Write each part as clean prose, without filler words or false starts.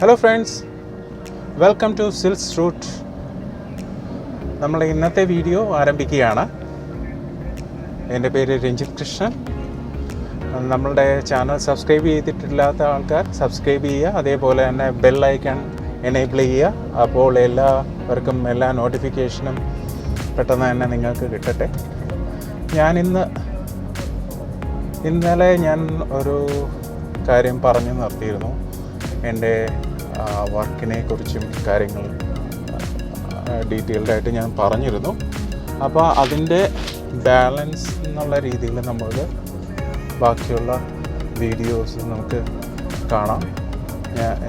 Hello friends, welcome to സിൽസ് റൂട്ട്. നമ്മൾ ഇന്നത്തെ വീഡിയോ ആരംഭിക്കുകയാണ്. എൻ്റെ പേര് രഞ്ജിത്ത് കൃഷ്ണൻ. നമ്മളുടെ ചാനൽ സബ്സ്ക്രൈബ് ചെയ്തിട്ടില്ലാത്ത ആൾക്കാർ സബ്സ്ക്രൈബ് ചെയ്യുക, അതേപോലെ തന്നെ ബെൽ ഐക്കൺ എനേബിൾ ചെയ്യുക. അപ്പോൾ എല്ലാവർക്കും എല്ലാ നോട്ടിഫിക്കേഷനും പെട്ടെന്ന് തന്നെ നിങ്ങൾക്ക് കിട്ടട്ടെ. ഇന്നലെ ഞാൻ ഒരു കാര്യം പറഞ്ഞു നിർത്തിയിരുന്നു. എൻ്റെ വർക്കിനെ കുറിച്ചും കാര്യങ്ങൾ ഡീറ്റെയിൽഡായിട്ട് ഞാൻ പറഞ്ഞിരുന്നു. അപ്പോൾ അതിൻ്റെ ബാലൻസ് എന്നുള്ള രീതിയിൽ നമ്മൾ ബാക്കിയുള്ള വീഡിയോസ് നമുക്ക് കാണാം.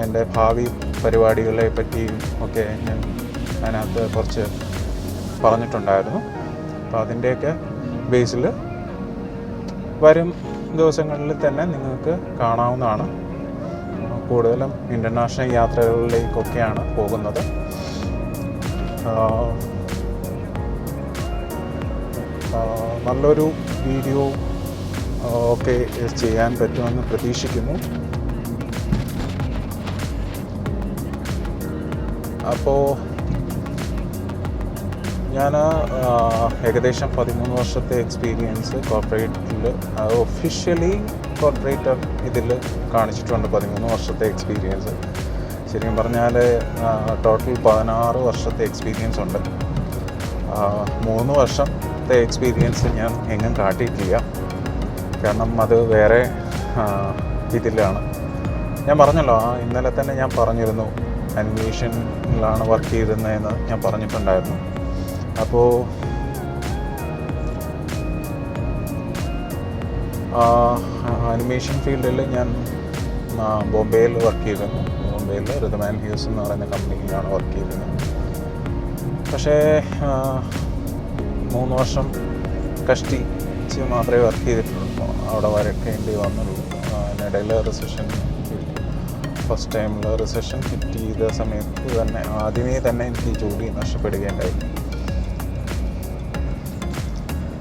എൻ്റെ ഭാവി പരിപാടികളെ പറ്റിയും ഒക്കെ ഞാൻ അതിനകത്ത് കുറച്ച് പറഞ്ഞിട്ടുണ്ടായിരുന്നു. അപ്പോൾ അതിൻ്റെയൊക്കെ ബേസിൽ വരും ദിവസങ്ങളിൽ തന്നെ നിങ്ങൾക്ക് കാണാവുന്നതാണ്. കൂടുതലും ഇൻ്റർനാഷണൽ യാത്രകളിലേക്കൊക്കെയാണ് പോകുന്നത്. നല്ലൊരു വീഡിയോ ഒക്കെ ചെയ്യാൻ പറ്റുമെന്ന് പ്രതീക്ഷിക്കുന്നു. അപ്പോൾ ഞാൻ ഏകദേശം 13 വർഷത്തെ എക്സ്പീരിയൻസ് കോർപ്പറേറ്റിൽ ഒഫീഷ്യലി കോർപ്പറേറ്റർ ഇതിൽ കാണിച്ചിട്ടുണ്ട്. 13 വർഷത്തെ എക്സ്പീരിയൻസ്. ശരിക്കും പറഞ്ഞാൽ ടോട്ടൽ 16 വർഷത്തെ എക്സ്പീരിയൻസ് ഉണ്ട്. 3 വർഷത്തെ എക്സ്പീരിയൻസ് ഞാൻ എങ്ങും കാട്ടിയിട്ടില്ല. കാരണം അത് വേറെ ഇതിലാണ്. ഞാൻ പറഞ്ഞല്ലോ, ഇന്നലെ തന്നെ ഞാൻ പറഞ്ഞിരുന്നു അനിമേഷനിലാണ് വർക്ക് ചെയ്തിരുന്നതെന്ന് ഞാൻ പറഞ്ഞിട്ടുണ്ടായിരുന്നു. അപ്പോൾ അനിമേഷൻ ഫീൽഡിൽ ഞാൻ ബോംബെയിൽ വർക്ക് ചെയ്തിരുന്നു. ബോംബെയിൽ റിതം ആൻഡ് ഹ്യൂസ് എന്ന് പറയുന്ന കമ്പനിയിലാണ് വർക്ക് ചെയ്തിരുന്നത്. പക്ഷേ 3 വർഷം കഷ്ടിച്ച് മാത്രമേ വർക്ക് ചെയ്തിട്ടുള്ളൂ. അവിടെ വരക്കേണ്ടി വന്നുള്ളൂ. അതിനിടയിൽ റിസഷൻ, ഫസ്റ്റ് ടൈമിൽ റിസഷൻ ഹിറ്റ് ചെയ്ത സമയത്ത് തന്നെ ആദ്യമേ തന്നെ എനിക്ക് ജോലി നഷ്ടപ്പെടുകയുണ്ടായി.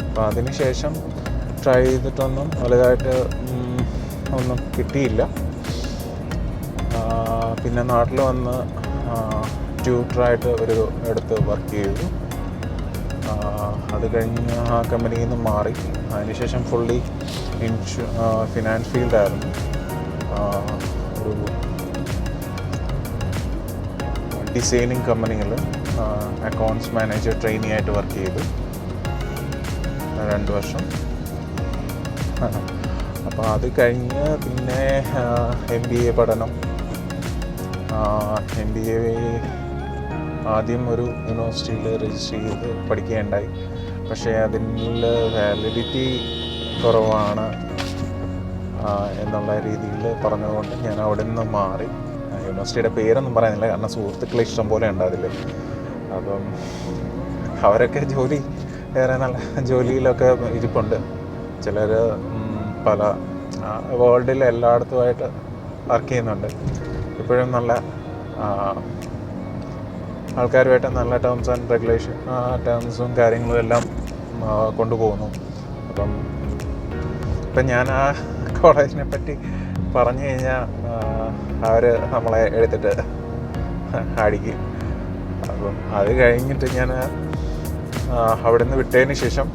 അപ്പോൾ അതിനുശേഷം ട്രൈ ചെയ്തിട്ടൊന്നും വലുതായിട്ട് ഒന്നും കിട്ടിയില്ല. പിന്നെ നാട്ടിൽ വന്ന് ട്യൂട്ടറായിട്ട് അടുത്ത് വർക്ക് ചെയ്തു. അത് കഴിഞ്ഞ് ആ കമ്പനിയിൽ നിന്ന് മാറി. അതിനുശേഷം ഫുള്ളി ഫിനാൻസ് ഫീൽഡായിരുന്നു. ഒരു ഡിസൈനിങ് കമ്പനിയിൽ അക്കൗണ്ട്സ് മാനേജർ ട്രെയിനി ആയിട്ട് വർക്ക് ചെയ്തു 2 വർഷം. അപ്പോൾ അത് കഴിഞ്ഞ് പിന്നെ MBA പഠനം. MBA ആദ്യം ഒരു യൂണിവേഴ്സിറ്റിയിൽ രജിസ്റ്റർ ചെയ്ത് പഠിക്കുകയുണ്ടായി. പക്ഷേ അതിൽ വാലിഡിറ്റി കുറവാണ് എന്നുള്ള രീതിയിൽ പറഞ്ഞതുകൊണ്ട് ഞാൻ അവിടെ നിന്ന് മാറി. യൂണിവേഴ്സിറ്റിയുടെ പേരൊന്നും പറയുന്നില്ല, കാരണം സുഹൃത്തുക്കൾ ഇഷ്ടം പോലെ ഉണ്ട് അതിൽ. അപ്പം അവരൊക്കെ വേറെ നല്ല ജോലിയിലൊക്കെ ഇരിപ്പുണ്ട്. ചിലർ പല വേൾഡിൽ എല്ലായിടത്തുമായിട്ട് വർക്ക് ചെയ്യുന്നുണ്ട്. ഇപ്പോഴും നല്ല ആൾക്കാരുമായിട്ട് നല്ല ടേംസ് ആൻഡ് റെഗുലേഷൻ ടേംസും കാര്യങ്ങളും എല്ലാം കൊണ്ടുപോകുന്നു. ഇപ്പം ഞാൻ ആ കോളേജിനെ പറ്റി പറഞ്ഞു കഴിഞ്ഞാൽ അവർ നമ്മളെ എടുത്തിട്ട് അടിക്കും. അപ്പം അത് കഴിഞ്ഞിട്ട് ഞാൻ അവിടെ നിന്ന് വിട്ടതിന് ശേഷം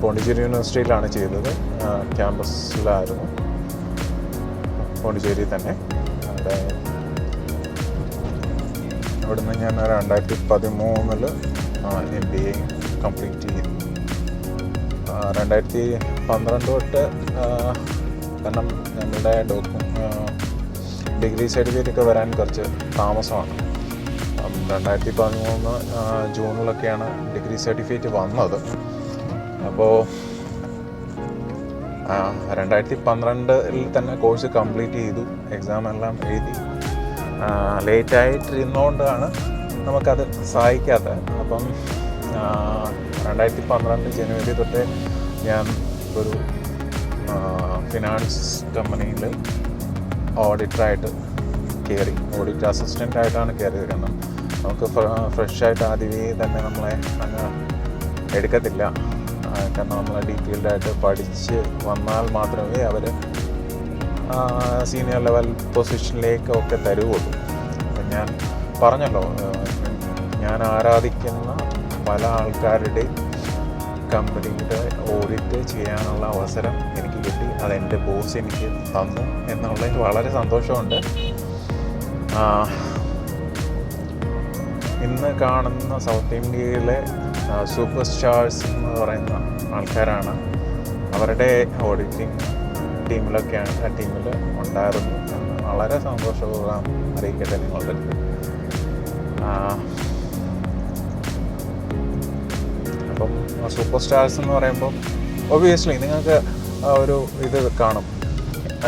പോണ്ടിച്ചേരി യൂണിവേഴ്സിറ്റിയിലാണ് ചെയ്തത്. ക്യാമ്പസിലായിരുന്നു, പോണ്ടിച്ചേരി തന്നെ. അവിടുന്ന് ഞാൻ 2013 MBA കംപ്ലീറ്റ് ചെയ്തു. 2012 തൊട്ട് കാരണം നമ്മളുടെ ഡിഗ്രി സർട്ടിഫിക്കറ്റൊക്കെ വരാൻ കുറച്ച് താമസമാണ്. 2013 ജൂണിലൊക്കെയാണ് ഡിഗ്രി സർട്ടിഫിക്കറ്റ് വന്നത്. അപ്പോൾ 2012 തന്നെ കോഴ്സ് കംപ്ലീറ്റ് ചെയ്തു. എക്സാം എല്ലാം എഴുതി. ലേറ്റായിട്ടിരുന്നുകൊണ്ടാണ് നമുക്കത് സഹായിക്കാത്തത്. അപ്പം 2012 ജനുവരി തൊട്ട് ഞാൻ ഒരു ഫിനാൻസ് കമ്പനിയിൽ ഓഡിറ്ററായിട്ട് കയറി. ഓഡിറ്റ് അസിസ്റ്റൻ്റായിട്ടാണ് കയറിയത്. കാരണം നമുക്ക് ഫ്രഷായിട്ട് ആദ്യമേ തന്നെ നമ്മളെ അങ്ങ് എടുക്കത്തില്ല. കാരണം നമ്മൾ ഡീറ്റെയിൽഡായിട്ട് പഠിച്ച് വന്നാൽ മാത്രമേ അവർ സീനിയർ ലെവൽ പൊസിഷനിലേക്കൊക്കെ തരുള്ളൂ. ഞാൻ പറഞ്ഞല്ലോ, ഞാൻ ആരാധിക്കുന്ന പല ആൾക്കാരുടെയും കമ്പനിയുടെ ഓഡിറ്റ് ചെയ്യാനുള്ള അവസരം എനിക്ക് കിട്ടി. അതെൻ്റെ ബോസ് എനിക്ക് തന്നു എന്നുള്ളതിൽ വളരെ സന്തോഷമുണ്ട്. ഇന്ന് കാണുന്ന സൗത്ത് ഇന്ത്യയിലെ സൂപ്പർ സ്റ്റാർസ് എന്ന് പറയുന്ന ആൾക്കാരാണ്. അവരുടെ ഓഡിറ്റിംഗ് ടീമിൽ ഉണ്ടായിരുന്നു എന്ന് വളരെ സന്തോഷപൂർവ്വം അറിയിക്കട്ടെ നിങ്ങളുടെ. അപ്പം സൂപ്പർ സ്റ്റാർസ് എന്ന് പറയുമ്പം ഒബ്വിയസ്ലി നിങ്ങൾക്ക് ഒരു ഇത് കാണും,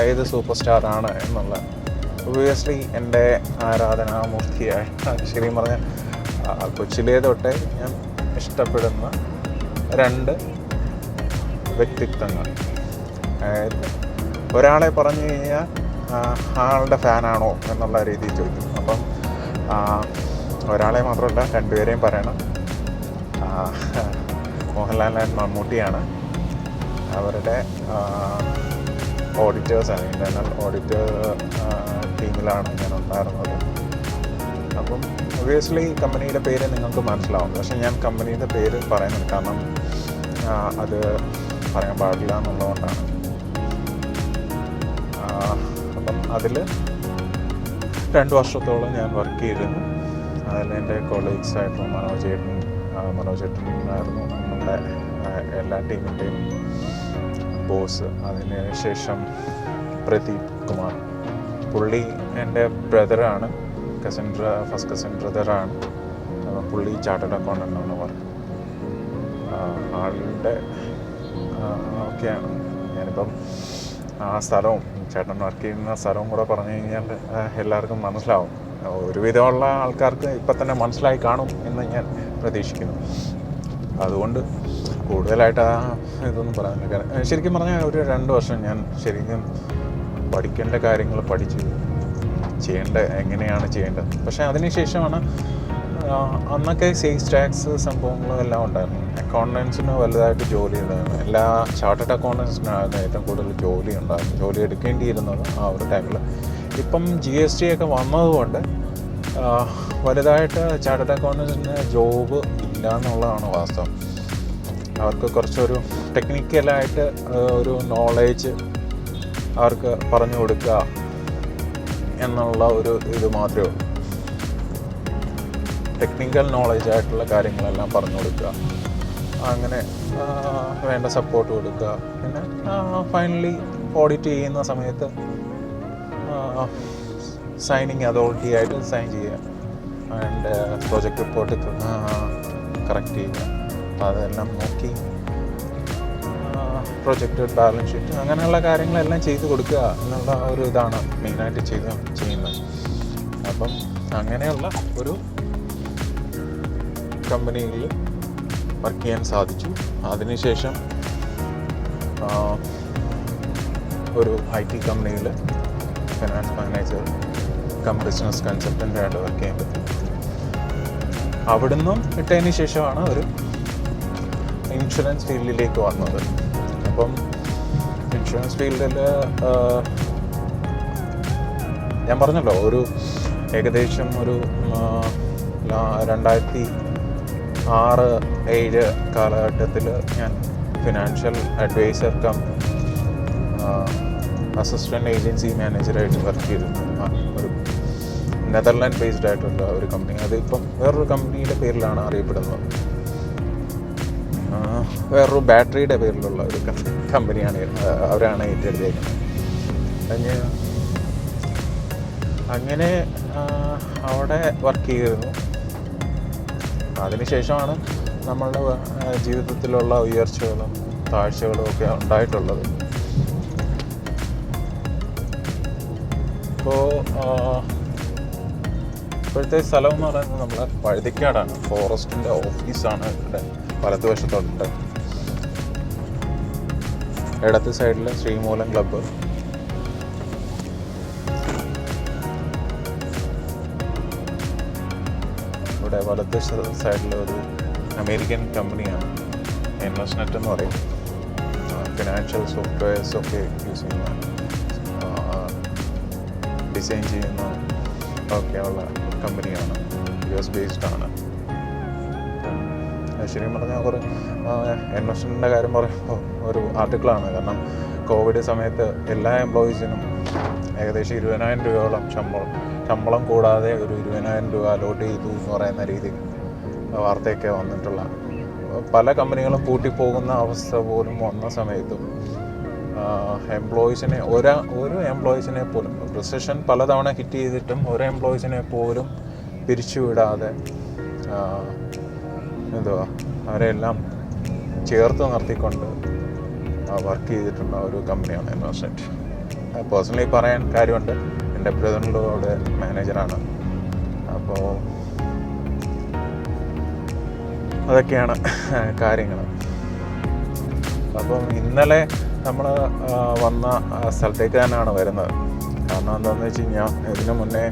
ഏത് സൂപ്പർ സ്റ്റാറാണ് എന്നുള്ള. ഒബ്വിയസ്ലി എൻ്റെ ആരാധനാമൂർത്തിയായ, ശരിക്കും പറഞ്ഞാൽ കൊച്ചിലേ തൊട്ടേ ഞാൻ ഇഷ്ടപ്പെടുന്ന 2 വ്യക്തിത്വങ്ങൾ. അതായത് ഒരാളെ പറഞ്ഞു കഴിഞ്ഞാൽ ആളുടെ ഫാനാണോ എന്നുള്ള രീതിയിൽ ചോദിക്കും. അപ്പം ഒരാളെ മാത്രമല്ല, 2 പേരെയും പറയണം. മോഹൻലാൽ ആൻഡ് മമ്മൂട്ടിയാണ്. അവരുടെ ഓഡിറ്റേഴ്സാണ്, ഇൻ്റർണൽ ഓഡിറ്റർ ടീമിലാണ് ഞാൻ ഉണ്ടായിരുന്നത്. അപ്പം ഒബ്വിയസ്ലി കമ്പനിയുടെ പേര് നിങ്ങൾക്ക് മനസ്സിലാവും, പക്ഷേ ഞാൻ കമ്പനിയുടെ പേര് പറയുന്നത് കാരണം അത് പറയാൻ പാടില്ല എന്നുള്ളതുകൊണ്ടാണ്. അപ്പം അതിൽ 2 വർഷത്തോളം ഞാൻ വർക്ക് ചെയ്തിരുന്നു. അതിൽ എൻ്റെ കൊളീഗ്സായിട്ടുള്ള മനോജേട്ടനായിരുന്നു നമ്മുടെ എല്ലാ ടീമിൻ്റെയും ബോസ്. അതിനുശേഷം പ്രദീപ് കുമാർ, പുള്ളി എൻ്റെ ബ്രദറാണ്, ഫസ്റ്റ് കസിൻ ബ്രദറാണ്. പുള്ളി ചാർട്ടേഡ് അക്കൗണ്ടൻ്റ് ആണ് വർക്ക്. ആളുടെ ഒക്കെയാണ്. ഞാനിപ്പം ആ സ്ഥലവും ചേട്ടൻ വർക്ക് ചെയ്യുന്ന സ്ഥലവും കൂടെ പറഞ്ഞു കഴിഞ്ഞാൽ എല്ലാവർക്കും മനസ്സിലാവും. ഒരുവിധമുള്ള ആൾക്കാർക്ക് ഇപ്പം തന്നെ മനസ്സിലായി കാണും എന്ന് ഞാൻ പ്രതീക്ഷിക്കുന്നു. അതുകൊണ്ട് കൂടുതലായിട്ട് ഇതൊന്നും പറയാനില്ല. ശരിക്കും പറഞ്ഞാൽ ഒരു 2 വർഷം ഞാൻ ശരിക്കും പഠിക്കേണ്ട കാര്യങ്ങൾ പഠിച്ചു, എങ്ങനെയാണ് ചെയ്യേണ്ടത്. പക്ഷേ അതിനുശേഷമാണ് അന്നൊക്കെ സെയിൽസ് ടാക്സ് സംഭവങ്ങളും എല്ലാം ഉണ്ടായിരുന്നു. അക്കൗണ്ടൻസിന് വലുതായിട്ട് ജോലി ഉണ്ടായിരുന്നു. എല്ലാ ചാർട്ടേഡ് അക്കൗണ്ടൻസിനായിരുന്നു ഏറ്റവും കൂടുതൽ ജോലി ഉണ്ടായിരുന്നു, ജോലി എടുക്കേണ്ടിയിരുന്നത് ആ ഒരു ടൈമിൽ. ഇപ്പം GST ഒക്കെ വന്നതുകൊണ്ട് വലുതായിട്ട് ചാർട്ടേഡ് അക്കൗണ്ടൻസിന് ജോബ് ഇല്ല എന്നുള്ളതാണ് വാസ്തവം. അവർക്ക് കുറച്ചൊരു ടെക്നിക്കലായിട്ട് ഒരു നോളേജ് അവർക്ക് പറഞ്ഞു കൊടുക്കുക എന്നുള്ള ഒരു ഇത് മാത്രമേ ഉള്ളൂ. ടെക്നിക്കൽ നോളേജായിട്ടുള്ള കാര്യങ്ങളെല്ലാം പറഞ്ഞു കൊടുക്കുക, അങ്ങനെ വേണ്ട സപ്പോർട്ട് കൊടുക്കുക. പിന്നെ ഫൈനലി ഓഡിറ്റ് ചെയ്യുന്ന സമയത്ത് സൈനിങ് അതോറിറ്റി ആയിട്ട് സൈൻ ചെയ്യുക, ആൻഡ് പ്രോജക്റ്റ് റിപ്പോർട്ട് കറക്റ്റ് ചെയ്യുക. അപ്പോൾ അതെല്ലാം നോക്കി പ്രൊജക്റ്റ്, ബാലൻസ് ഷീറ്റ്, അങ്ങനെയുള്ള കാര്യങ്ങളെല്ലാം ചെയ്ത് കൊടുക്കുക എന്നുള്ള ഒരു ഇതാണ് മെയിനായിട്ട് ചെയ്യുന്നത്. അപ്പം അങ്ങനെയുള്ള ഒരു കമ്പനിയിൽ വർക്ക് ചെയ്യാൻ സാധിച്ചു. അതിനുശേഷം ഒരു IT കമ്പനിയിൽ ഫിനാൻസ് മാനേജർ ബിസിനസ് കൺസൾട്ടൻ്റായിട്ട് വർക്ക് ചെയ്യാൻ പറ്റും. അവിടുന്നും ഇട്ടതിന് ശേഷമാണ് ഒരു ഇൻഷുറൻസ് ഫീൽഡിലേക്ക് വന്നത്. അപ്പം ഇൻഷുറൻസ് ഫീൽഡിൽ ഞാൻ പറഞ്ഞല്ലോ, ഒരു ഏകദേശം ഒരു 2006-07 കാലഘട്ടത്തിൽ ഞാൻ financial advisor cum assistant agency മാനേജറായിട്ട് വർക്ക് ചെയ്തിരുന്നു. ഒരു നെതർലാൻഡ് ബേസ്ഡ് ആയിട്ടുള്ള ഒരു കമ്പനി. അതിപ്പം വേറൊരു കമ്പനിയുടെ പേരിലാണ് അറിയപ്പെടുന്നത്. വേറൊരു ബാറ്ററിയുടെ പേരിലുള്ള ഒരു കമ്പനിയാണ് അവരാണ് ഏറ്റെടുത്തേക്കുന്നത്. അങ്ങനെ അവിടെ വർക്ക് ചെയ്തിരുന്നു. അതിനുശേഷമാണ് നമ്മളുടെ ജീവിതത്തിലുള്ള ഉയർച്ചകളും താഴ്ചകളും ഒക്കെ ഉണ്ടായിട്ടുള്ളത്. ഇപ്പോൾ ഇപ്പോഴത്തെ സ്ഥലം എന്ന് പറയുന്നത് നമ്മളെ വഴുതിക്കാടാണ്. ഫോറസ്റ്റിൻ്റെ ഓഫീസാണ് ഇവിടെ വലത്തുവശത്തോട്ട്. ഇടത്ത് സൈഡിൽ ശ്രീമൂലം ക്ലബ്ബ്, ഇവിടെ വലത്ത് സൈഡിൽ ഒരു അമേരിക്കൻ കമ്പനിയാണ് ഇൻവെസ്റ്റ്നെറ്റ് എന്ന് പറയും. ഫിനാൻഷ്യൽ സോഫ്റ്റ്വെയർസൊക്കെ യൂസ് ചെയ്യുന്ന, ഡിസൈൻ ചെയ്യുന്ന ഒക്കെ ഉള്ള കമ്പനിയാണ്, US ബേസ്ഡ് ആണ്. ശരിക്കും പറഞ്ഞാൽ കുറേ ഇൻവെസ്റ്റ്മെൻറ്റിൻ്റെ കാര്യം പറയുമ്പോൾ ഒരു ആർട്ടിക്കിളാണ്. കാരണം കോവിഡ് സമയത്ത് എല്ലാ എംപ്ലോയീസിനും ഏകദേശം 20,000 രൂപയോളം ശമ്പളം കൂടാതെ ഒരു 20,000 രൂപ അലോട്ട് ചെയ്തു എന്ന് പറയുന്ന രീതിയിൽ വാർത്തയൊക്കെ വന്നിട്ടുള്ള പല കമ്പനികളും പൂട്ടിപ്പോകുന്ന അവസ്ഥ പോലും വന്ന സമയത്തും എംപ്ലോയീസിനെ ഒരു എംപ്ലോയീസിനെ പോലും റിസഷൻ പലതവണ ഹിറ്റ് ചെയ്തിട്ടും ഒരു എംപ്ലോയീസിനെ പോലും പിരിച്ചുവിടാതെ അവരെല്ലാം ചേർത്ത് നിർത്തിക്കൊണ്ട് വർക്ക് ചെയ്തിട്ടുള്ള ഒരു കമ്പനിയാണ് ഇൻവെസ്റ്റ്മെൻറ്റ്. പേഴ്സണലി പറയാൻ കാര്യമുണ്ട്, എൻ്റെ ബ്രദറിൻ്റെ മാനേജറാണ്. അപ്പോൾ അതൊക്കെയാണ് കാര്യങ്ങൾ. അപ്പം ഇന്നലെ നമ്മൾ വന്ന സ്ഥലത്തേക്ക് തന്നെയാണ് വരുന്നത്. കാരണം എന്താണെന്ന് വെച്ച് കഴിഞ്ഞാൽ ഇതിന് മുന്നേ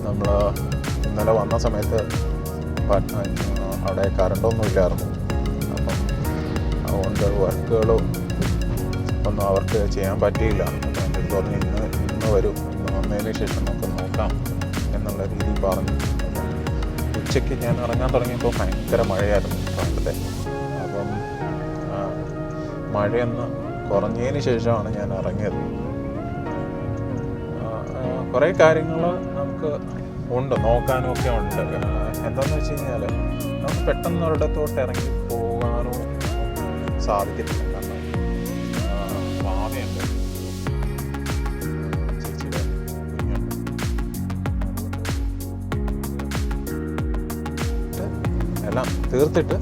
നമ്മൾ ഇന്നലെ വന്ന സമയത്ത് അവിടെ കറണ്ടൊന്നും ഇല്ലായിരുന്നു. അപ്പം അതുകൊണ്ട് വർക്കുകളും ഒന്നും അവർക്ക് ചെയ്യാൻ പറ്റിയില്ല. എൻ്റെ പറഞ്ഞ് ഇന്ന് വരും, ഇന്ന് വന്നതിന് ശേഷം നമുക്ക് നോക്കാം എന്നുള്ള രീതിയിൽ പറഞ്ഞു. ഉച്ചയ്ക്ക് ഞാൻ ഇറങ്ങാൻ തുടങ്ങിയപ്പോൾ ഭയങ്കര മഴയായിരുന്നു പണ്ടത്തെ. അപ്പം മഴയൊന്ന് കുറഞ്ഞതിന് ശേഷമാണ് ഞാൻ ഇറങ്ങിയത്. കുറേ കാര്യങ്ങൾ നമുക്ക് ഉണ്ട്, നോക്കാനും ഒക്കെ ഉണ്ട്. എന്താണെന്ന് വെച്ച് കഴിഞ്ഞാൽ നമുക്ക് പെട്ടെന്ന് ഒരിടത്തോട്ട് ഇറങ്ങി പോകാനോ സാധിക്കത്തില്ല. കാരണം ഭാവിയുണ്ട്, ചേച്ചിയുടെ കുഞ്ഞുണ്ട്. എല്ലാം തീർത്തിട്ട്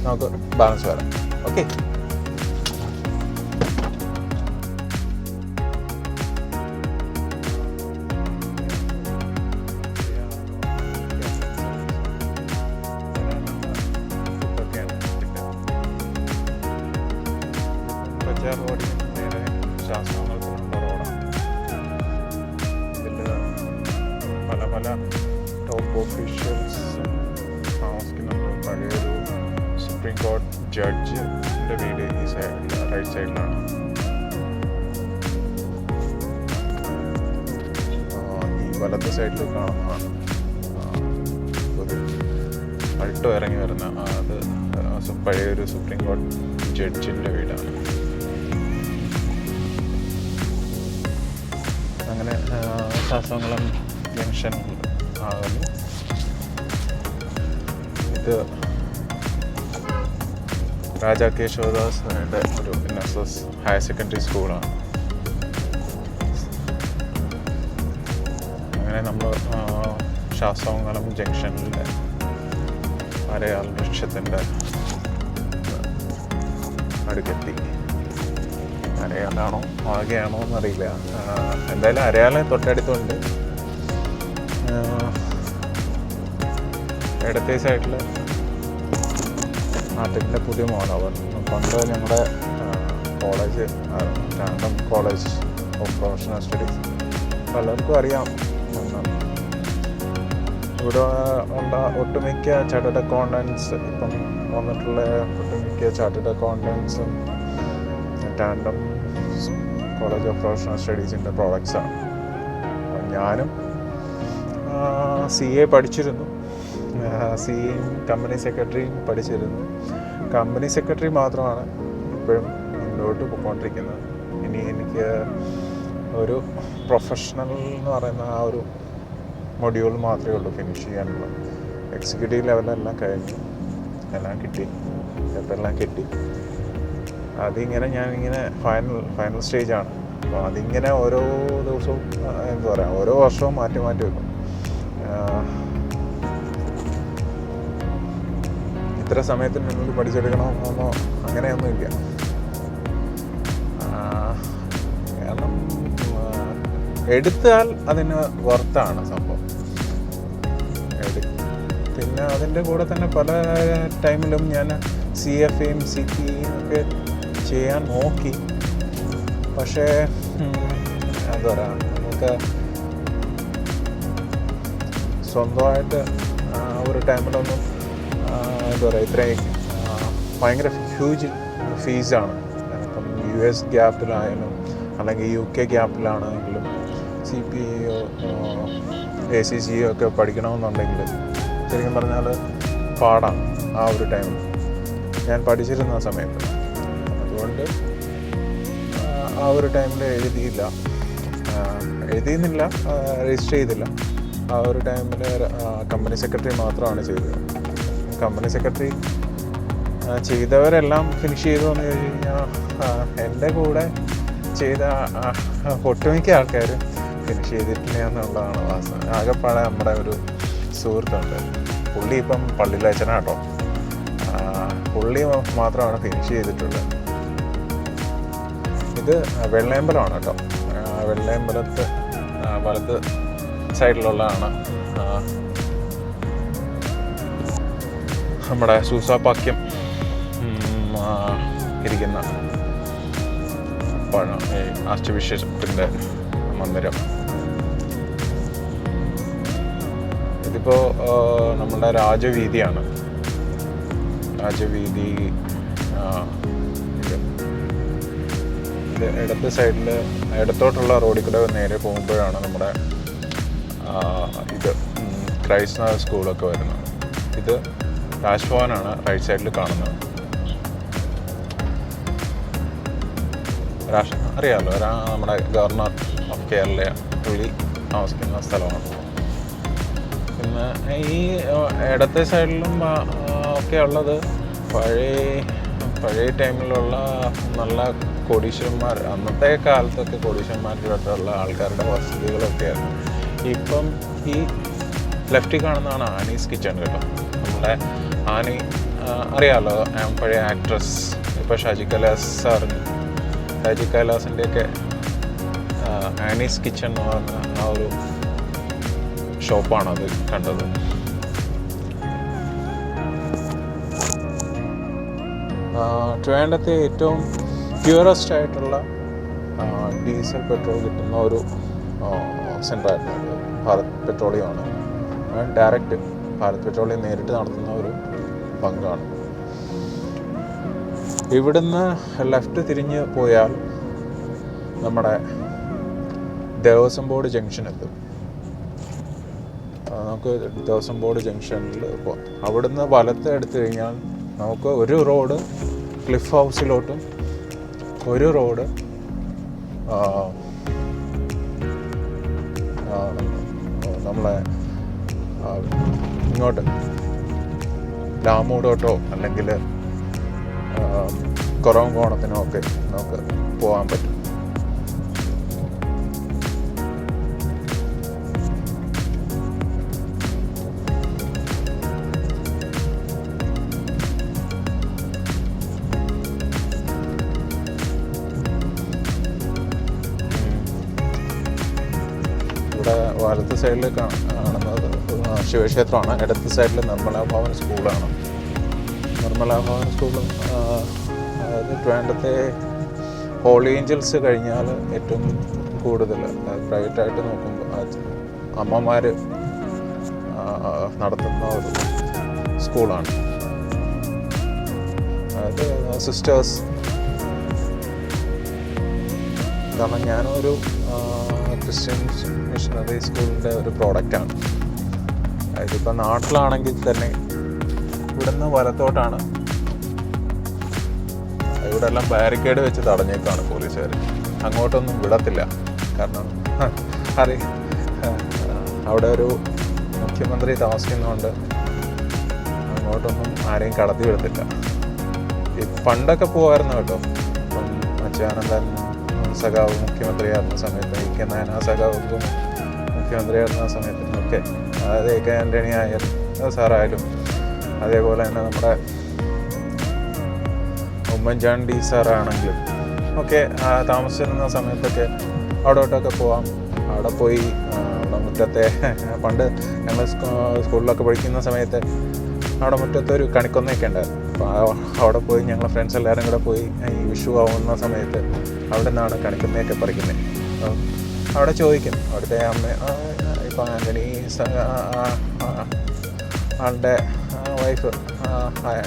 നമുക്ക് ബാലൻസ് വരാം. ഓക്കെ, റോഡിൽ നേരെ ശാസ്ത്രങ്ങൾക്ക് റോഡാണ്. ഇതിൽ പല ടോപ്പ് ഓഫീഷ്യൽസ് താമസിക്കുന്നുണ്ട്. പഴയൊരു സുപ്രീം കോടതി ജഡ്ജിൻ്റെ വീട് ഈ സൈഡിൽ, റൈറ്റ് സൈഡിലാണ്. ഈ വലത്തെ സൈഡിൽ കാണുന്നതാണ് ഒരു അൾട്ടോ ഇറങ്ങി വരുന്ന, അത് പഴയൊരു സുപ്രീം കോടതി ജഡ്ജിൻ്റെ വീടാണ്. അങ്ങനെ ശാസ്ത്രങ്ങളും ജംഗ്ഷൻ ആകുന്നു. ഇത് രാജാ കേശവദാസിൻ്റെ ഒരു NSS ഹയർ സെക്കൻഡറി സ്കൂളാണ്. അങ്ങനെ നമ്മൾ ശാസ്ത്രമംഗലം ജംഗ്ഷനിലെ അരയാൽ വൃക്ഷത്തിൻ്റെ അടുക്കെത്തി. അരയാലാണോ ആകെയാണോ എന്നറിയില്ല. എന്തായാലും അരയാലെ തൊട്ടടുത്തുണ്ട്. ഇടത്തെ സൈഡിൽ നാട്ടിൻ്റെ പുതിയ മോനവർ. പണ്ട് ഞങ്ങളുടെ college tandem College of professional studies പലർക്കും അറിയാം. ഇവിടെ ഉള്ള ഒട്ടുമിക്ക ചാർട്ടേഡ് അക്കൗണ്ടൻസ്, ഇപ്പം വന്നിട്ടുള്ള ഒട്ടുമിക്ക ചാർട്ടേഡ് അക്കൗണ്ടൻസും ടാൻഡം കോളേജ് ഓഫ് പ്രൊഫഷണൽ സ്റ്റഡീസിൻ്റെ പ്രോഡക്ട്സാണ്. ഞാനും CA പഠിച്ചിരുന്നു. CAയും കമ്പനി സെക്രട്ടറിയും പഠിച്ചിരുന്നു. കമ്പനി സെക്രട്ടറി മാത്രമാണ് ഇപ്പോഴും മുന്നോട്ട് പോയിക്കൊണ്ടിരിക്കുന്നത്. ഇനി എനിക്ക് ഒരു പ്രൊഫഷണൽ എന്ന് പറയുന്ന ആ ഒരു മൊഡ്യൂൾ മാത്രമേ ഉള്ളൂ ഫിനിഷ് ചെയ്യാനുള്ള. എക്സിക്യൂട്ടീവ് ലെവലെല്ലാം കഴിഞ്ഞു, എല്ലാം കിട്ടി, പേപ്പറെല്ലാം കിട്ടി. അതിങ്ങനെ ഞാനിങ്ങനെ ഫൈനൽ സ്റ്റേജാണ്. അപ്പോൾ അതിങ്ങനെ ഓരോ ദിവസവും എന്താ പറയുക, ഓരോ വർഷവും മാറ്റി വെക്കും. ഇത്ര സമയത്തിനുള്ളിൽ പഠിച്ചെടുക്കണമെന്നോ അങ്ങനെയൊന്നുമില്ല. കാരണം എടുത്താൽ അതിന് വർത്താണ് സംഭവം. പിന്നെ അതിൻ്റെ കൂടെ തന്നെ പല ടൈമിലും ഞാൻ CFAയും CPAയും ഒക്കെ ചെയ്യാൻ നോക്കി. പക്ഷേ എന്താ പറയുക, നമുക്ക് സ്വന്തമായിട്ട് ഒരു ടൈമിലൊന്നും എന്താ പറയുക, ഇത്രയും ഭയങ്കര ഹ്യൂജ് ഫീസാണ്. ഇപ്പം US ഗ്യാപ്പിലായാലും അല്ലെങ്കിൽ UK ഗ്യാപ്പിലാണെങ്കിലും CPO ACCO ഒക്കെ പഠിക്കണമെന്നുണ്ടെങ്കിൽ ശരിക്കും പറഞ്ഞാൽ പാടാണ് ആ ഒരു ടൈമിൽ ഞാൻ പഠിച്ചിരുന്ന സമയത്ത്. അതുകൊണ്ട് ആ ഒരു ടൈമിൽ എഴുതിയെന്നില്ല, രജിസ്റ്റർ ചെയ്തില്ല. ആ ഒരു ടൈമിൽ കമ്പനി സെക്രട്ടറി മാത്രമാണ് ചെയ്തത്. കമ്പനി സെക്രട്ടറി ചെയ്തവരെല്ലാം ഫിനിഷ് ചെയ്തു എന്ന് ചോദിച്ചു കഴിഞ്ഞാൽ എൻ്റെ കൂടെ ചെയ്ത ഒട്ടുമിക്ക ആൾക്കാർ ഫിനിഷ് ചെയ്തിട്ടില്ല എന്നുള്ളതാണ് വാസ്തവം. ആകെപ്പാടെ നമ്മുടെ ഒരു സുഹൃത്തുണ്ട്, പുള്ളി ഇപ്പം പള്ളിയിലച്ഛനാട്ടോ. പുള്ളി മാത്രമാണ് ഫിനിഷ് ചെയ്തിട്ടുള്ളത്. ഇത് വെള്ളയമ്പലമാണ് കേട്ടോ. വെള്ളയമ്പലത്ത് വലത്ത് സൈഡിലുള്ളതാണ് നമ്മുടെ സൂസാപാക്യം ഇരിക്കുന്ന ആർച്ച് ബിഷപ്പിൻ്റെ മന്ദിരം. ഇതിപ്പോൾ നമ്മുടെ രാജവീതിയാണ്. രാജവീതി ഇത് ഇടത്ത് സൈഡിൽ ഇടത്തോട്ടുള്ള റോഡിൽ കൂടെ നേരെ പോകുമ്പോഴാണ് നമ്മുടെ ഇത് ക്രൈസ്റ്റ് സ്കൂളൊക്കെ വരുന്നത്. ഇത് രാജ്ഭവനാണ് റൈറ്റ് സൈഡിൽ കാണുന്നത്. അറിയാമല്ലോ, നമ്മുടെ ഗവർണർ ഓഫ് കേരള പുള്ളി താമസിക്കുന്ന സ്ഥലമാണ്. പിന്നെ ഈ ഇടത്തെ സൈഡിലും ഒക്കെ ഉള്ളത് പഴയ ടൈമിലുള്ള നല്ല കോടീശ്വരന്മാർ, അന്നത്തെ കാലത്തൊക്കെ കോടീശ്വരന്മാരുടെ ആൾക്കാരുടെ വസതികളൊക്കെയായിരുന്നു. ഇപ്പം ഈ ലെഫ്റ്റിൽ കാണുന്നതാണ് ആനീസ് കിച്ചൺ കേട്ടോ. നമ്മുടെ ആനി അറിയാമല്ലോ, പഴയ ആക്ട്രസ്, ഇപ്പോൾ ഷാജി കൈലാസിൻ്റെയൊക്കെ ആനീസ് കിച്ചൺ എന്ന് പറഞ്ഞ ആ ഒരു ഷോപ്പാണത് കണ്ടത്. ട്രിവാൻഡ്രത്തെ ഏറ്റവും പ്യൂറസ്റ്റ് ആയിട്ടുള്ള ഡീസൽ പെട്രോൾ കിട്ടുന്ന ഒരു സെൻ്ററായിരുന്നു ഭാരത് പെട്രോളിയമാണ്. ഡയറക്റ്റ് ഭാരത് പെട്രോളിയം നേരിട്ട് നടത്തുന്ന ഒരു പങ്കാണ്. ഇവിടുന്ന് ലെഫ്റ്റ് തിരിഞ്ഞ് പോയാൽ നമ്മുടെ ദേവസ്വം ബോർഡ് ജംഗ്ഷൻ എത്തും. നമുക്ക് ദേവസ്വം ബോർഡ് ജംഗ്ഷനിൽ പോകാം. അവിടുന്ന് വലത്ത് എടുത്തു കഴിഞ്ഞാൽ നമുക്ക് ഒരു റോഡ് ക്ലിഫ് ഹൗസിലോട്ടും ഒരു റോഡ് നമ്മളെ ഇങ്ങോട്ട് ഡാമൂടോട്ടോ അല്ലെങ്കിൽ കുറവങ്കോണത്തിനോ ഒക്കെ നമുക്ക് പോകാൻ പറ്റും. ഇവിടെ വലത്ത് സൈഡിൽ കാണുന്നത് ശിവക്ഷേത്രമാണ്. ഇടത്ത് സൈഡിൽ നിർമ്മലാ ഭവൻ സ്കൂളാണ്. നിർമ്മലാ ഭവൻ സ്കൂളും അതായത് ട്രിവാൻഡ്രത്തെ ഹോളി ഏഞ്ചൽസ് കഴിഞ്ഞാൽ ഏറ്റവും കൂടുതൽ പ്രൈവറ്റായിട്ട് നോക്കുമ്പോൾ അമ്മമാർ നടത്തുന്ന ഒരു സ്കൂളാണ്. അതായത് സിസ്റ്റേഴ്സ്. കാരണം ഞാനൊരു ക്രിസ്ത്യൻ മിഷണറി സ്കൂളിൻ്റെ ഒരു പ്രോഡക്റ്റാണ്. ഇതിപ്പോൾ നാട്ടിലാണെങ്കിൽ തന്നെ ഇവിടുന്ന് വലത്തോട്ടാണ്. ഇവിടെ എല്ലാം ബാരിക്കേഡ് വെച്ച് തടഞ്ഞേക്കാണ് പോലീസുകാർ. അങ്ങോട്ടൊന്നും വിടത്തില്ല. കാരണം അവിടെ ഒരു മുഖ്യമന്ത്രി താമസിക്കുന്നതുകൊണ്ട് അങ്ങോട്ടൊന്നും ആരെയും കടത്തി വിടത്തില്ല. പണ്ടൊക്കെ പോകുമായിരുന്നു കേട്ടോ. ഇപ്പം അച്യുതാനന്ദൻ സഖാവ് മുഖ്യമന്ത്രിയായിരുന്ന സമയത്ത്, കെ നായനാ സഖാവ് മുഖ്യമന്ത്രിയായിരുന്ന സമയത്തൊക്കെ, അതായത് കെ ആൻ്റണി ആയാലും സാറായാലും, അതേപോലെ തന്നെ നമ്മുടെ ഉമ്മൻചാണ്ടി സാറാണെങ്കിലും ഒക്കെ താമസിച്ചിരുന്ന സമയത്തൊക്കെ അവിടോട്ടൊക്കെ പോവാം. അവിടെ പോയി അവിടെ മുറ്റത്തെ പണ്ട് ഞങ്ങൾ സ്കൂളിലൊക്കെ പഠിക്കുന്ന സമയത്ത് അവിടെ മുറ്റത്തെ ഒരു കണിക്കൊന്നയൊക്കെ ഉണ്ടായിരുന്നു. അപ്പോൾ അവിടെ പോയി ഞങ്ങൾ ഫ്രണ്ട്സ് എല്ലാവരും കൂടെ പോയി ഈ വിഷു ആവുന്ന സമയത്ത് അവിടെ നിന്നാണ് കണിക്കൊന്നയൊക്കെ പറിക്കുന്നത്. അവിടെ ചോദിക്കും, അവിടുത്തെ അമ്മ ഇപ്പം ആൻ്റണി ആളുടെ വൈഫ്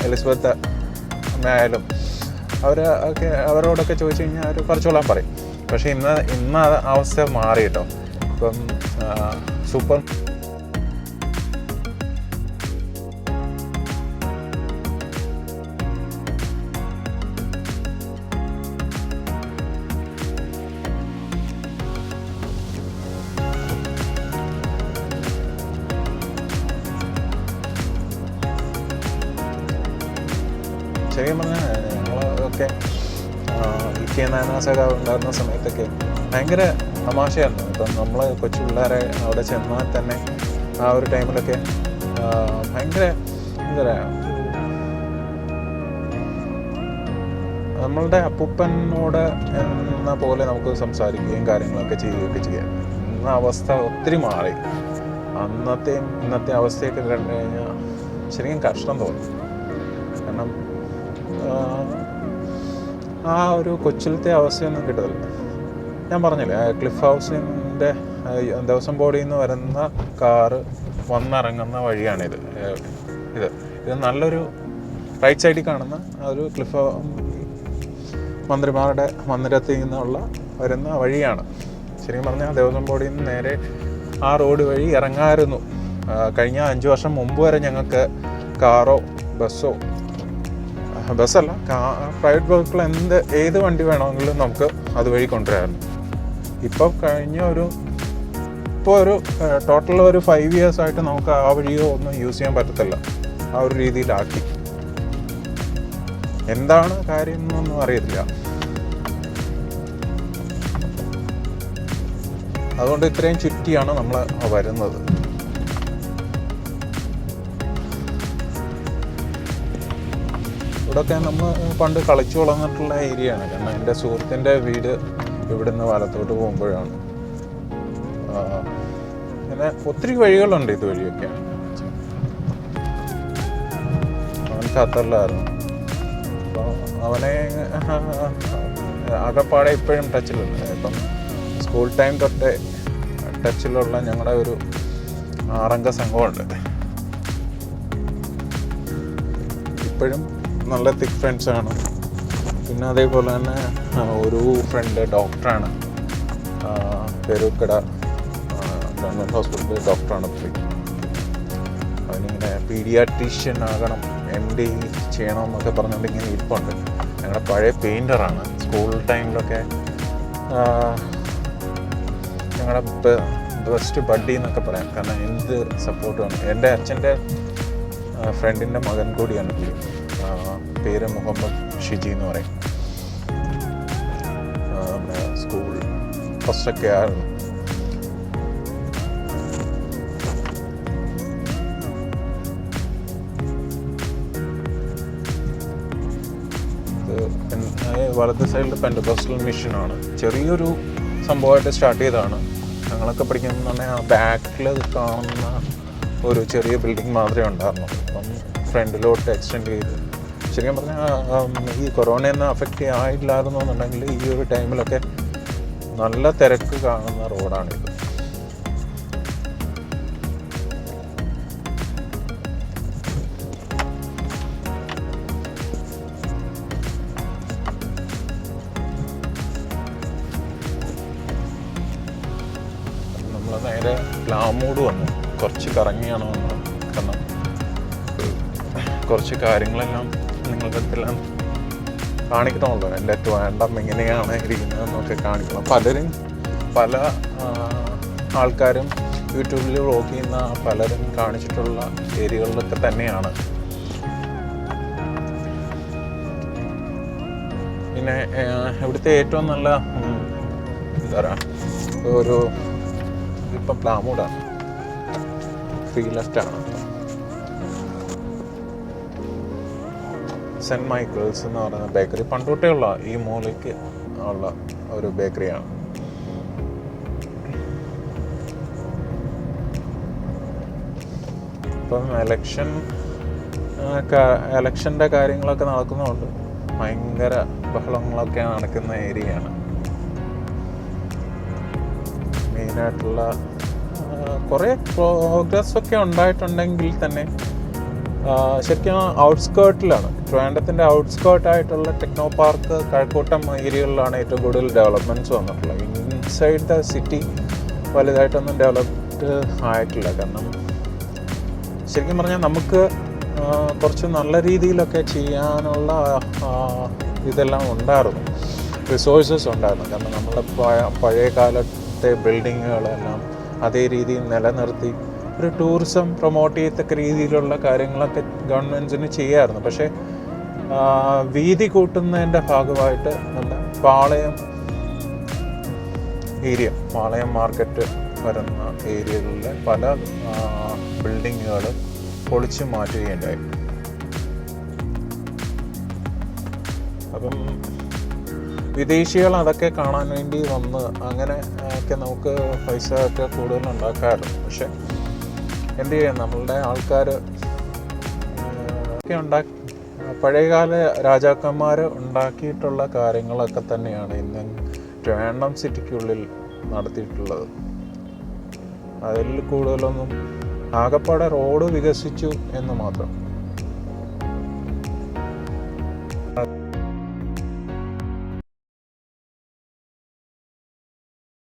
എലിസബത്ത് അമ്മയായാലും അവരോടൊക്കെ ചോദിച്ചു കഴിഞ്ഞാൽ അവർ കുറച്ചോളാൻ പറയും. പക്ഷേ ഇന്ന് അവസ്ഥ മാറി കേട്ടോ. ഇപ്പം സൂപ്പർ ശരിക്കും പറഞ്ഞാൽ ഞങ്ങളൊക്കെ ഈ നാനാസൊക്കെ ഉണ്ടായിരുന്ന സമയത്തൊക്കെ ഭയങ്കര തമാശയായിരുന്നു. ഇപ്പം നമ്മൾ കൊച്ചു പിള്ളേരെ അവിടെ ചെന്നാൽ തന്നെ ആ ഒരു ടൈമിലൊക്കെ ഭയങ്കര എന്താ പറയുക, നമ്മളുടെ അപ്പൂപ്പനോട് എന്ന പോലെ നമുക്ക് സംസാരിക്കുകയും കാര്യങ്ങളൊക്കെ ചെയ്യുകയൊക്കെ ചെയ്യാം. ഇന്ന അവസ്ഥ ഒത്തിരി മാറി. അന്നത്തെയും ഇന്നത്തെ അവസ്ഥയൊക്കെ കണ്ടു കഴിഞ്ഞാൽ ശരിക്കും കഷ്ടം തോന്നും. കാരണം ആ ഒരു കൊച്ചിലത്തെ അവസ്ഥയൊന്നും കിട്ടത്തില്ല. ഞാൻ പറഞ്ഞില്ലേ, ക്ലിഫ് ഹൗസിൻ്റെ ദേവസ്വം ബോർഡിൽ നിന്ന് വരുന്ന കാറ് വന്നിറങ്ങുന്ന വഴിയാണിത്. ഇത് നല്ലൊരു റൈറ്റ് സൈഡിൽ കാണുന്ന ഒരു ക്ലിഫ് മന്ത്രിമാരുടെ മന്ദിരത്തിൽ നിന്നുള്ള വരുന്ന വഴിയാണ്. ശരിക്കും പറഞ്ഞാൽ ദേവസ്വം ബോർഡിൽ നിന്ന് നേരെ ആ റോഡ് വഴി ഇറങ്ങാമായിരുന്നു. കഴിഞ്ഞ 5 വർഷം മുമ്പ് വരെ ഞങ്ങൾക്ക് കാറോ ബസ്സല്ല, പ്രൈവറ്റ് വെഹിക്കിൾ ഏത് വണ്ടി വേണമെങ്കിലും നമുക്ക് അതുവഴി കൊണ്ടുവരാമായിരുന്നു. ഇപ്പോൾ ഒരു ടോട്ടൽ ഒരു 5 years ആയിട്ട് നമുക്ക് ആ വഴിയോ ഒന്നും യൂസ് ചെയ്യാൻ പറ്റത്തില്ല. ആ ഒരു രീതിയിലാക്കി. എന്താണ് കാര്യം എന്നൊന്നും അറിയത്തില്ല. അതുകൊണ്ട് ഇത്രയും ചുറ്റിയാണ് നമ്മൾ വരുന്നത്. ഇവിടെയൊക്കെ നമ്മൾ പണ്ട് കളിച്ചു വളർന്നിട്ടുള്ള ഏരിയയാണ്. കാരണം എൻ്റെ സുഹൃത്തിൻ്റെ വീട് ഇവിടുന്ന് വലത്തോട്ട് പോകുമ്പോഴാണ്. പിന്നെ ഒത്തിരി വഴികളുണ്ട് ഇതുവഴിയൊക്കെ. അവൻ ഖത്തറിലായിരുന്നു. അപ്പോൾ അവനെ ആകെപ്പാടെ ഇപ്പോഴും ടച്ചിലുണ്ട്. ഇപ്പം സ്കൂൾ ടൈം തൊട്ടേ ടച്ചിലുള്ള ഞങ്ങളുടെ ഒരു 6-അംഗ സംഘമുണ്ട്. ഇപ്പോഴും നല്ല തിക്ക് ഫ്രണ്ട്സാണ്. പിന്നെ അതേപോലെ തന്നെ ഒരു ഫ്രണ്ട് ഡോക്ടറാണ്, പെരുക്കട ഗവൺമെൻറ് ഹോസ്പിറ്റലിൽ ഡോക്ടറാണ്. അവനിങ്ങനെ പീഡിയാട്രീഷ്യൻ ആകണം, MD ചെയ്യണമെന്നൊക്കെ പറഞ്ഞുകൊണ്ട് ഇങ്ങനെ ഇരിപ്പുണ്ട്. ഞങ്ങളുടെ പഴയ പെയിൻറ്ററാണ്. സ്കൂൾ ടൈമിലൊക്കെ ഞങ്ങളുടെ ബെസ്റ്റ് ബഡ്ഡി എന്നൊക്കെ പറയാം. കാരണം എന്ത് സപ്പോർട്ടുമാണ്. എൻ്റെ അച്ഛൻ്റെ ഫ്രണ്ടിൻ്റെ മകൻ കൂടിയാണ് പുള്ളി. പേര് മുഹമ്മദ് ഷിജി എന്ന് പറയും. സ്കൂൾ ഫസ്റ്റൊക്കെ ആയിരുന്നു. വലത്തെ സൈഡിൽ പെൻറ്റക്കോസ്റ്റൽ മിഷനാണ്. ചെറിയൊരു സംഭവമായിട്ട് സ്റ്റാർട്ട് ചെയ്തതാണ്. ഞങ്ങളൊക്കെ പഠിക്കുന്നത് പറഞ്ഞാൽ ആ ബാക്കിൽ കാണുന്ന ഒരു ചെറിയ ബിൽഡിംഗ് മാത്രമേ ഉണ്ടായിരുന്നു. അപ്പം ഫ്രണ്ടിലോട്ട് എക്സ്റ്റെൻഡ് ചെയ്ത്, ശരിക്കും പറഞ്ഞാൽ ഈ കൊറോണയൊന്നും അഫക്റ്റ് ആയില്ലായിരുന്നു എന്നുണ്ടെങ്കിൽ ഈ ഒരു ടൈമിലൊക്കെ നല്ല തിരക്ക് കാണുന്ന റോഡാണിത്. നമ്മൾ നേരെ പ്ലാമൂട് വന്നു. കുറച്ച് കറങ്ങിയാണ് വന്നത്. കാരണം കുറച്ച് കാര്യങ്ങളെല്ലാം നിങ്ങളുടെ അടുത്തെല്ലാം കാണിക്കണമല്ലോ. എൻ്റെ ട്രിവാൻഡ്രം എങ്ങനെയാണ് ഇരിക്കുന്നതെന്നൊക്കെ കാണിക്കണം. പല ആൾക്കാരും യൂട്യൂബിൽ വ്ളോഗ് ചെയ്യുന്ന പലരും കാണിച്ചിട്ടുള്ള ഏരിയകളിലൊക്കെ തന്നെയാണ്. പിന്നെ ഇവിടുത്തെ ഏറ്റവും നല്ല എന്താ പറയുക, ഒരു ഇപ്പം പ്ലാമൂടാണ്, ഫ്രീ ലെഫ്റ്റാണ്. സെൻറ്റ് മൈക്കിൾസ് എന്ന് പറയുന്ന ബേക്കറി പണ്ടോട്ടേ ഉള്ള ഈ മൂലയ്ക്ക് ഉള്ള ഒരു ബേക്കറിയാണ്. ഇപ്പം എലക്ഷൻ്റെ കാര്യങ്ങളൊക്കെ നടക്കുന്നതുകൊണ്ട് ഭയങ്കര ബഹളങ്ങളൊക്കെ നടക്കുന്ന ഏരിയയാണ്. മെയിനായിട്ടുള്ള കുറേ പ്രോഗ്രസ്സൊക്കെ ഉണ്ടായിട്ടുണ്ടെങ്കിൽ തന്നെ ശരിക്കും ഔട്ട്സ്കേർട്ടിലാണ്, ട്രിവാൻഡ്രത്തിൻ്റെ ഔട്ട്സ്കേർട്ടായിട്ടുള്ള ടെക്നോ പാർക്ക്, കഴക്കൂട്ടം ഏരിയകളിലാണ് ഏറ്റവും കൂടുതൽ ഡെവലപ്മെൻറ്റ്സ് വന്നിട്ടുള്ളത്. ഇൻസൈഡ് ദ സിറ്റി വലുതായിട്ടൊന്നും ഡെവലപ്ഡ് ആയിട്ടില്ല. കാരണം ശരിക്കും പറഞ്ഞാൽ നമുക്ക് കുറച്ച് നല്ല രീതിയിലൊക്കെ ചെയ്യാനുള്ള ഇതെല്ലാം ഉണ്ടായിരുന്നു, റിസോഴ്സസ് ഉണ്ടായിരുന്നു. കാരണം നമ്മുടെ പഴയ കാലത്തെ ബിൽഡിങ്ങുകളെല്ലാം അതേ രീതിയിൽ നിലനിർത്തി ഒരു ടൂറിസം പ്രൊമോട്ട് ചെയ്യത്തക്ക രീതിയിലുള്ള കാര്യങ്ങളൊക്കെ ഗവൺമെൻറ്റിന് ചെയ്യാമായിരുന്നു. പക്ഷേ വീതി കൂട്ടുന്നതിൻ്റെ ഭാഗമായിട്ട് നമ്മുടെ പാളയം മാർക്കറ്റ് വരുന്ന ഏരിയകളിലെ പല ബിൽഡിങ്ങുകൾ പൊളിച്ചു മാറ്റുകയുണ്ടായി. അപ്പം വിദേശികൾ അതൊക്കെ കാണാൻ വേണ്ടി വന്ന് അങ്ങനെ ഒക്കെ നമുക്ക് പൈസ ഒക്കെ കൂടുതൽ ഉണ്ടാക്കാറുണ്ട്. പക്ഷെ എന്ത് ചെയ്യാം, നമ്മളുടെ ആൾക്കാർ ഒക്കെ പഴയകാല രാജാക്കന്മാർ ഉണ്ടാക്കിയിട്ടുള്ള കാര്യങ്ങളൊക്കെ തന്നെയാണ് ഇന്ന് ട്രിവാൻഡ്രം സിറ്റിക്കുള്ളിൽ നടത്തിയിട്ടുള്ളത്. അതിൽ കൂടുതലൊന്നും, ആകപ്പാടെ റോഡ് വികസിച്ചു എന്ന് മാത്രം.